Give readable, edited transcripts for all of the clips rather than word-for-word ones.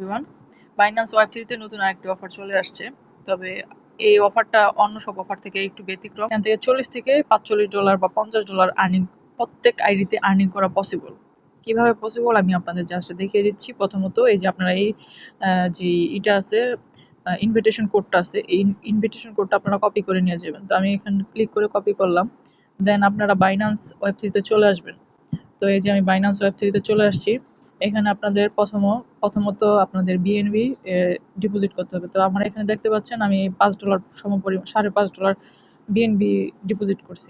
Everyone, Binance web থ্রিতে নতুন আরেকটি অফার চলে আসছে। তবে এই অফারটা অন্য সব অফার থেকে একটু ব্যতিক্রম। এখান থেকে $40 থেকে $45 বা $50 আর্নিং প্রত্যেক আইডিতে আর্নিং করা পসিবল। কিভাবে পসিবল আমি আপনাদের জাস্ট দেখিয়ে দিচ্ছি। প্রথমত এই যে আপনারা এই যে এটা আছে, ইনভিটেশন কোডটা আছে, এই ইনভিটেশন কোডটা আপনারা কপি করে নিয়ে যাবেন। তো আমি এখানে ক্লিক করে কপি করলাম। দেন আপনারা বাইন্যান্স ওয়েব থ্রিতে চলে আসবেন। তো এই যে আমি বাইন্যান্স ওয়েব থ্রিতে চলে আসছি। এখানে আপনাদের প্রথমত আপনাদের বিএনবি ডিপোজিট করতে হবে। তো আমার এখানে দেখতে পাচ্ছেন আমি $5 সমপরিমাণ $5.5 বিএনবি ডিপোজিট করছি।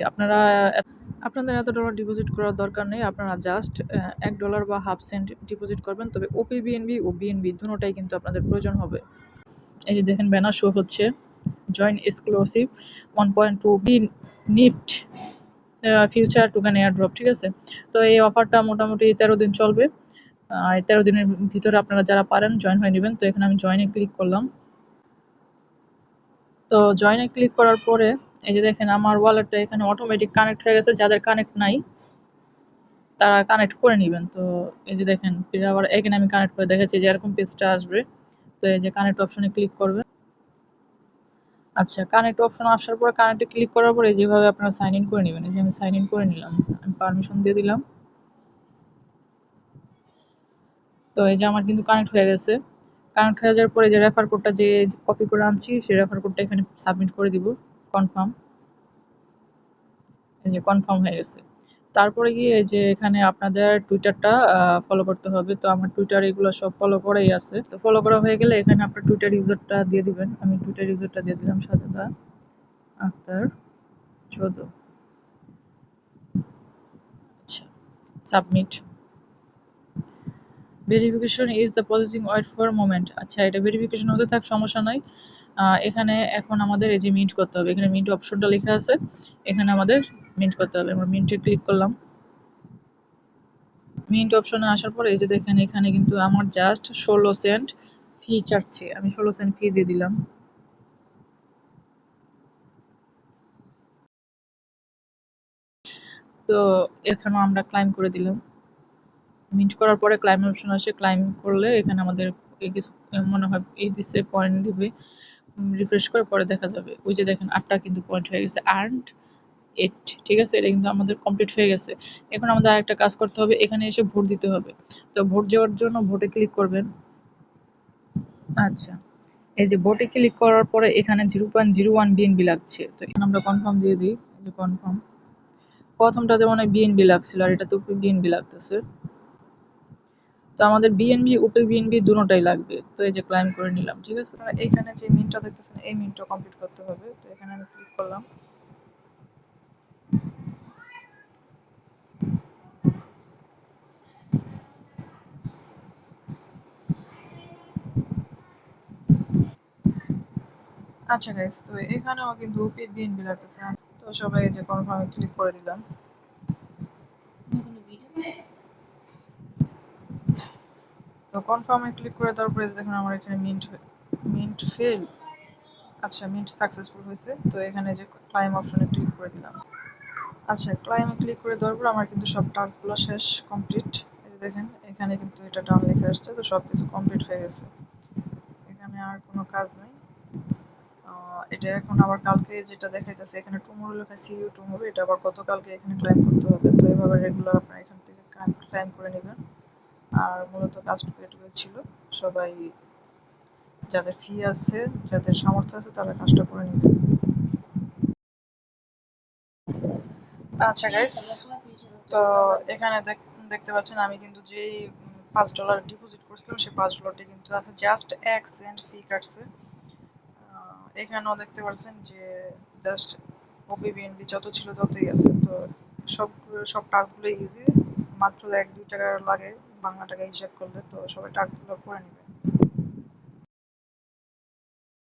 আপনাদের এত ডলার ডিপোজিট করার দরকার নেই। আপনারা জাস্ট $1 বা হাফ সেন্ট ডিপোজিট করবেন। তবে ওপি বিএনবি ও বিএনবি দুটোটাই কিন্তু আপনাদের প্রয়োজন হবে। এই যে দেখেন ব্যানার শো হচ্ছে, join exclusive 1.2 B NFT future token airdrop, ঠিক আছে। তো এই অফারটা মোটামুটি 13 দিন চলবে। আর 13 দিনের ভিতরে আপনারা যারা পারেন জয়েন হয়ে নেবেন। তো এখানে আমি জয়েনে ক্লিক করলাম। তো জয়েনে ক্লিক করার পরে এই যে দেখেন আমার ওয়ালেটটা এখানে অটোমেটিক কানেক্ট হয়ে গেছে। যাদের কানেক্ট নাই তারা কানেক্ট করে নেবেন। তো এই যে দেখেন আবার এখানে আমি কানেক্ট করে দেখাচ্ছি যে এরকম পেজটা আসবে। তো এই যে কানেক্ট অপশনে ক্লিক করবেন। আচ্ছা, কানেক্ট অপশন আসার পর কানেক্টে ক্লিক করার পরে যেভাবে আপনারা সাইন ইন করে নেবেন। এই যে আমি সাইন ইন করে নিলাম, আমি পারমিশন দিয়ে দিলাম। তো এই যে আমার কিন্তু কানেক্ট হয়ে গেছে। কানেক্ট হয়ে যাওয়ার পরে যে রেফার কোডটা যে কপি করে আনছি সেই রেফার কোডটা এখানে সাবমিট করে দিব। কনফার্ম। এই যে কনফার্ম হয়ে গেছে। তারপরে গিয়ে এই যে এখানে আপনাদের টুইটারটা ফলো করতে হবে। তো আমার টুইটার এগুলো সব ফলো করাই আছে। তো ফলো করা হয়ে গেলে এখানে আপনার টুইটার ইউজারটা দিয়ে দিবেন। আমি টুইটার ইউজারটা দিয়ে দিলাম সাজেদা আক্তার 14। আচ্ছা, submit. Verification is the processing wait for moment. আচ্ছা, এটা ভেরিফিকেশন হতে থাক, সমস্যা নাই। এখানে এখন আমাদের এই যে মিন্ট করতে হবে, এখানে মিন্ট অপশনটা লেখা আছে, এখানে আমাদের মিন্ট করতে হবে। আমরা মিন্টে ক্লিক করলাম। মিন্ট অপশনে আসার পরে এই যে দেখেন এখানে কিন্তু আমার জাস্ট 16 সেন্ট ফি চাচ্ছে। আমি 16 সেন্ট ফি দিয়ে দিলাম। তো এখানেও আমরা ক্লাইম করে দিলাম। মিন্ট করার পরে ক্লাইম অপশন আসে, ক্লাইম করলে এখানে আমাদের কিছু মনে হয় এই দিছে পয়েন্ট দিবে। রিফ্রেশ করে পরে দেখা যাবে। ওই যে দেখেন 8টা কিন্তু পয়েন্ট হয়ে গেছে, আর্নড 8, ঠিক আছে। এটা কিন্তু আমাদের কমপ্লিট হয়ে গেছে। এখন আমাদের আরেকটা কাজ করতে হবে, এখানে এসে ভোট দিতে হবে। তো ভোট দেওয়ার জন্য ভোটে ক্লিক করবেন। আচ্ছা, এই যে ভোটে ক্লিক করার পরে এখানে 0.01 বিএনবি লাগছে। তো এখানে আমরা কনফার্ম দিয়ে দিই। এই যে কনফার্ম। প্রথমটাতে মনে হয় বিএনবি লাগছিল আর এটাতে বিএনবি লাগতেছে। তো আমাদের বিএনবি ওপে বিএনবি দুটোটাই লাগবে। তো এই যে ক্লাইম করে নিলাম, ঠিক আছে। এখানে যে মিনটা দেখতেছেন এই মিনটা কমপ্লিট করতে হবে। তো এখানে আমি ক্লিক করলাম। আচ্ছা গাইস, তো এখানেও কিন্তু ওপি বিএনবি লাগতেছে। তো সবাই এই যে কনফার্মে ক্লিক করে দিলাম। তো কনফার্মে ক্লিক করে তারপরে দেখুন আমার এখানে মিন্ট ফেল। আচ্ছা, মিন্ট সাকসেসফুল হয়েছে। তো এখানে যে ক্লাইম অপশনে ক্লিক করে দিলাম। আচ্ছা, ক্লাইমে ক্লিক করে দেওয়ার পর আমার কিন্তু সব টাস্কগুলো শেষ, কমপ্লিট। এই যে দেখেন এখানে কিন্তু এটা ডান লেখা আসছে। তো সব কিছু কমপ্লিট হয়ে গেছে, এখানে আর কোনো কাজ নেই। এটা এখন আবার কালকে যেটা দেখাইতেছে এখানে টুমোরো লেখা, সি ইউ টুমোরো, এটা আবার গতকালকে এখানে ক্লাইম করতে হবে। তো এইভাবে রেগুলার আপনারা এখান থেকে ক্লাইম করে নেবেন। আর মূলত কাজটুকু এটুকু ছিল। সবাই যাদের ফি আছে, যাদের সামর্থ্য আছে তারা কাজটা করে নেবেন। আচ্ছা গাইস, তো এখানে দেখতে পাচ্ছেন আমি কিন্তু যেই $5 ডিপোজিট করছিলাম সেই $5টি কিন্তু আছে জাস্ট 1 সেন্ট ফি কাটছে। এখানেও দেখতে পাচ্ছেন যে জাস্ট ওপি বিএনবি যত ছিল ততই আছে। তো সব সব টাস্কগুলো ইজি, মাত্র 1-2 টাকা লাগে বাংলা টাকা হিসাব করলে। তো সবাই টাস্কগুলো করে নেবে।